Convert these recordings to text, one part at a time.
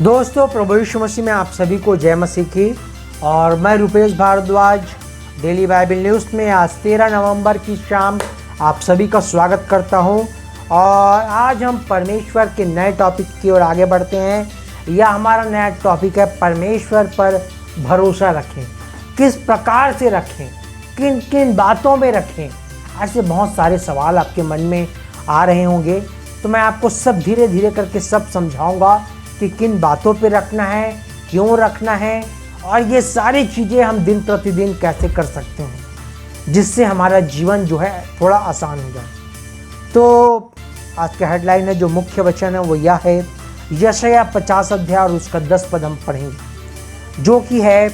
दोस्तों, प्रभु यीशु मसीह में आप सभी को जय मसीह की। और मैं Rupesh Bhardwaj daily Bible news में आज 13 नवंबर की शाम आप सभी का स्वागत करता हूं। और आज हम परमेश्वर के नए टॉपिक की ओर आगे बढ़ते हैं। यह हमारा नया टॉपिक है, परमेश्वर पर भरोसा रखें। किस प्रकार से रखें, किन किन बातों में रखें, ऐसे बहुत सारे सवाल आपके मन में आ रहे होंगे। तो मैं आपको सब धीरे धीरे करके सब समझाऊंगा कि किन बातों पे रखना है, क्यों रखना है, और ये सारी चीज़ें हम दिन प्रतिदिन कैसे कर सकते हैं जिससे हमारा जीवन जो है थोड़ा आसान हो जाए। तो आज का हेडलाइन है, जो मुख्य वचन है वो यह है, यशायाह 50 अध्याय और उसका 10 पद हम पढ़ेंगे, जो कि है,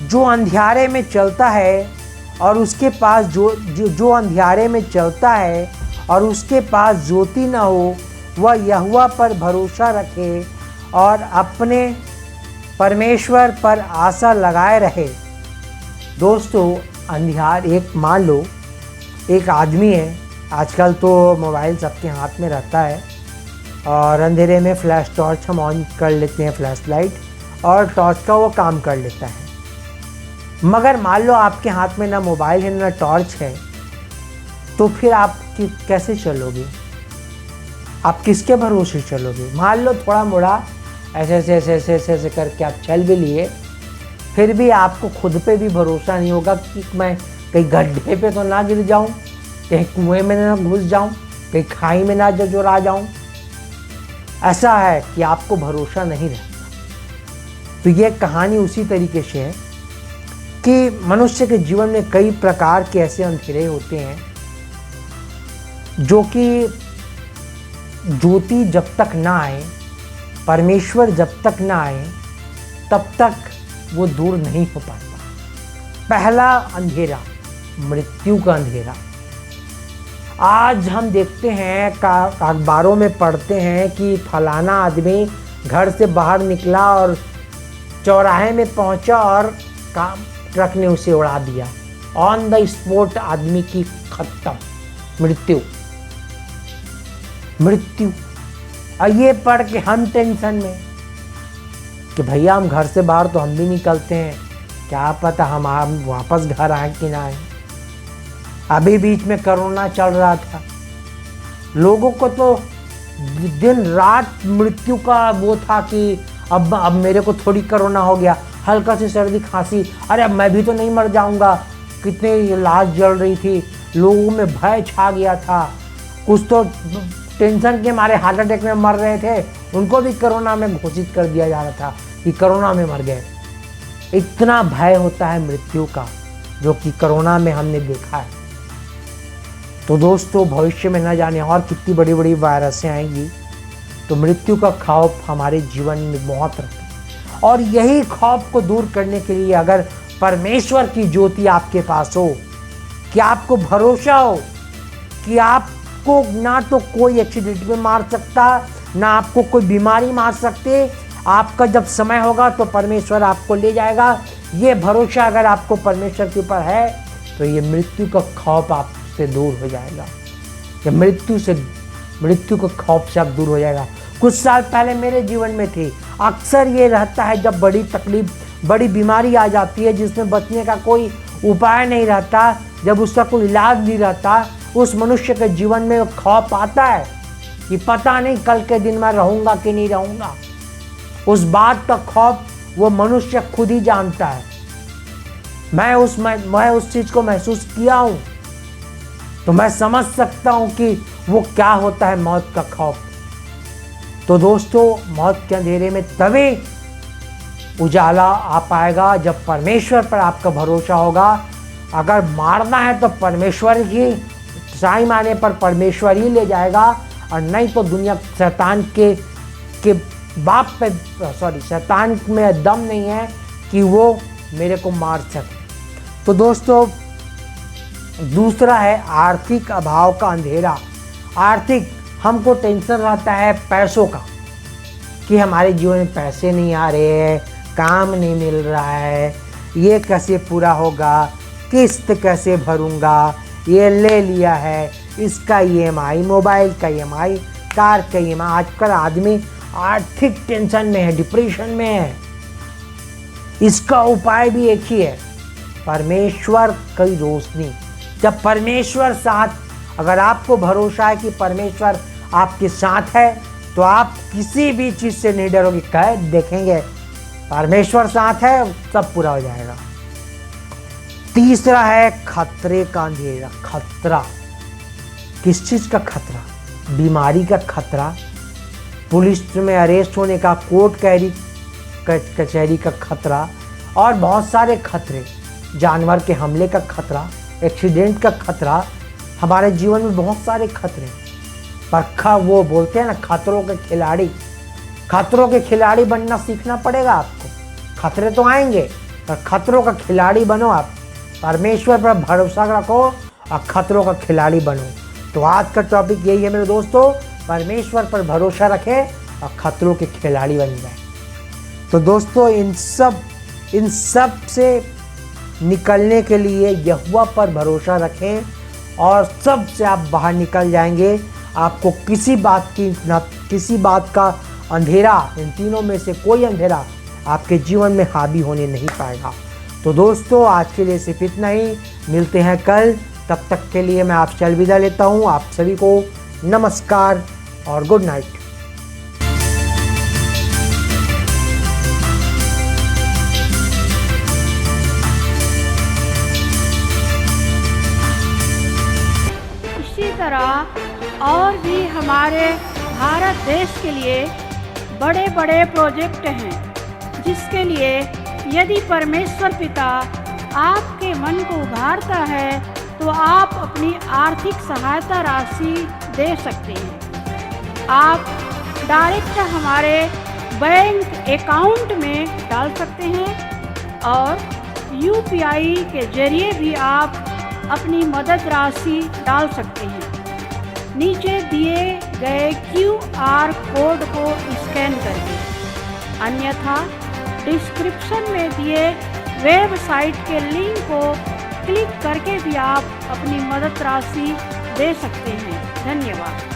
जो अंधियारे में चलता है और उसके पास जो अंधियारे में चलता है और उसके पास ज्योति न हो, वह यहोवा पर भरोसा रखे और अपने परमेश्वर पर आशा लगाए रहे। दोस्तों, अंधियार, एक मान लो एक आदमी है, आजकल तो मोबाइल सबके हाथ में रहता है और अंधेरे में फ्लैश टॉर्च हम ऑन कर लेते हैं, फ्लैश लाइट, और टॉर्च का वो काम कर लेता है। मगर मान लो आपके हाथ में ना मोबाइल है ना टॉर्च है, तो फिर आप कैसे चलोगे? आप किसके भरोसे चलोगे? मान लो थोड़ा मोड़ा ऐसे करके आप चल भी लिए, फिर भी आपको खुद पे भी भरोसा नहीं होगा कि मैं कहीं गड्ढे पे तो ना गिर जाऊं, कहीं कुएं में ना घुस जाऊं, कहीं खाई में ना जुरा जाऊं। ऐसा है कि आपको भरोसा नहीं रहता। तो ये कहानी उसी तरीके से है कि मनुष्य के जीवन में कई प्रकार के ऐसे अंधेरे होते हैं जो कि ज्योति जब तक ना आए, परमेश्वर जब तक ना आए, तब तक वो दूर नहीं हो पाता। पहला अंधेरा, मृत्यु का अंधेरा। आज हम देखते हैं, अखबारों में पढ़ते हैं कि फलाना आदमी घर से बाहर निकला और चौराहे में पहुंचा और ट्रक ने उसे उड़ा दिया। ऑन द स्पॉट आदमी की खत्म, मृत्यु। और ये पढ़ के हम टेंशन में कि भैया हम घर से बाहर तो हम भी निकलते हैं, क्या पता हम वापस घर आए कि ना आए। अभी बीच में कोरोना चल रहा था, लोगों को तो दिन रात मृत्यु का वो था कि अब मेरे को थोड़ी कोरोना हो गया, हल्का सी सर्दी खांसी, अरे अब मैं भी तो नहीं मर जाऊंगा। कितनी लाश जल रही थी, लोगों में भय छा गया था। कुछ तो टेंशन के मारे हार्ट अटैक में मर रहे थे, उनको भी कोरोना में घोषित कर दिया जा रहा था कि कोरोना में मर गए। इतना भय होता है मृत्यु का, जो कि कोरोना में हमने देखा है। तो दोस्तों, भविष्य में न जाने और कितनी बड़ी बड़ी वायरसें आएंगी। तो मृत्यु का खौफ हमारे जीवन में बहुत रहता है, और यही खौफ को दूर करने के लिए अगर परमेश्वर की ज्योति आपके पास हो, कि आपको भरोसा हो कि आपको ना तो कोई एक्सीडेंट में मार सकता, ना आपको कोई बीमारी मार सकते, आपका जब समय होगा तो परमेश्वर आपको ले जाएगा। ये भरोसा अगर आपको परमेश्वर के ऊपर है, तो ये मृत्यु का खौफ आपसे दूर हो जाएगा। ये मृत्यु का खौफ से आप दूर हो जाएगा। कुछ साल पहले मेरे जीवन में थी, अक्सर ये रहता है जब बड़ी तकलीफ, बड़ी बीमारी आ जाती है जिसमें बचने का कोई उपाय नहीं रहता, जब उसका कोई इलाज नहीं रहता, उस मनुष्य के जीवन में खौफ आता है कि पता नहीं कल के दिन मैं रहूंगा कि नहीं रहूंगा। उस बात का खौफ वो मनुष्य खुद ही जानता है। मैं उस चीज को महसूस किया हूं, तो मैं समझ सकता हूं कि वो क्या होता है, मौत का खौफ। तो दोस्तों, मौत के अंधेरे में तभी उजाला आ पाएगा जब परमेश्वर पर आपका भरोसा होगा। अगर मारना है तो परमेश्वर ही, टाइम आने पर परमेश्वर ही ले जाएगा, और नहीं तो दुनिया शैतान के बाप पे, शैतान में दम नहीं है कि वो मेरे को मार सके। तो दोस्तों, दूसरा है आर्थिक अभाव का अंधेरा। आर्थिक, हमको टेंशन रहता है पैसों का, कि हमारे जीवन में पैसे नहीं आ रहे हैं, काम नहीं मिल रहा है, ये कैसे पूरा होगा, किस्त कैसे भरूंगा, ये ले लिया है, इसका ईएमआई, मोबाइल का ईएमआई, कार का ईएमआई। आजकल आदमी आर्थिक टेंशन में है, डिप्रेशन में है, इसका उपाय भी एक ही है, परमेश्वर की रोशनी। जब परमेश्वर साथ, अगर आपको भरोसा है कि परमेश्वर आपके साथ है तो आप किसी भी चीज से नहीं डरोगे। कह देखेंगे परमेश्वर साथ है, सब पूरा हो जाएगा। तीसरा है खतरे का अंधेरा। खतरा, किस चीज का खतरा? बीमारी का खतरा, पुलिस में अरेस्ट होने का, कोर्ट कचहरी का खतरा, और बहुत सारे खतरे, जानवर के हमले का खतरा, एक्सीडेंट का खतरा। हमारे जीवन में बहुत सारे खतरे, पर वो बोलते हैं ना, खतरों के खिलाड़ी। खतरों के खिलाड़ी बनना सीखना पड़ेगा आपको। खतरे तो आएंगे पर खतरों का खिलाड़ी बनो आप। परमेश्वर पर भरोसा रखो और खतरों का खिलाड़ी बनो। तो आज का टॉपिक यही है मेरे दोस्तों, परमेश्वर पर भरोसा रखें और खतरों के खिलाड़ी बन जाए। तो दोस्तों इन सब से निकलने के लिए यहोवा पर भरोसा रखें और सब से आप बाहर निकल जाएंगे। आपको किसी बात का अंधेरा, इन तीनों में से कोई अंधेरा आपके जीवन में हावी होने नहीं पाएगा। तो दोस्तों आज के लिए सिर्फ इतना ही, मिलते हैं कल। तब तक के लिए मैं आपसे अलविदा लेता हूँ। आप सभी को नमस्कार और गुड नाइट। इसी तरह और भी हमारे भारत देश के लिए बड़े बड़े प्रोजेक्ट हैं, जिसके लिए यदि परमेश्वर पिता आपके मन को उभारता है तो आप अपनी आर्थिक सहायता राशि दे सकते हैं। आप डायरेक्ट हमारे बैंक अकाउंट में डाल सकते हैं और UPI के जरिए भी आप अपनी मदद राशि डाल सकते हैं। नीचे दिए गए QR कोड को स्कैन करके, अन्यथा डिस्क्रिप्शन में दिए वेबसाइट के लिंक को क्लिक करके भी आप अपनी मदद राशि दे सकते हैं। धन्यवाद।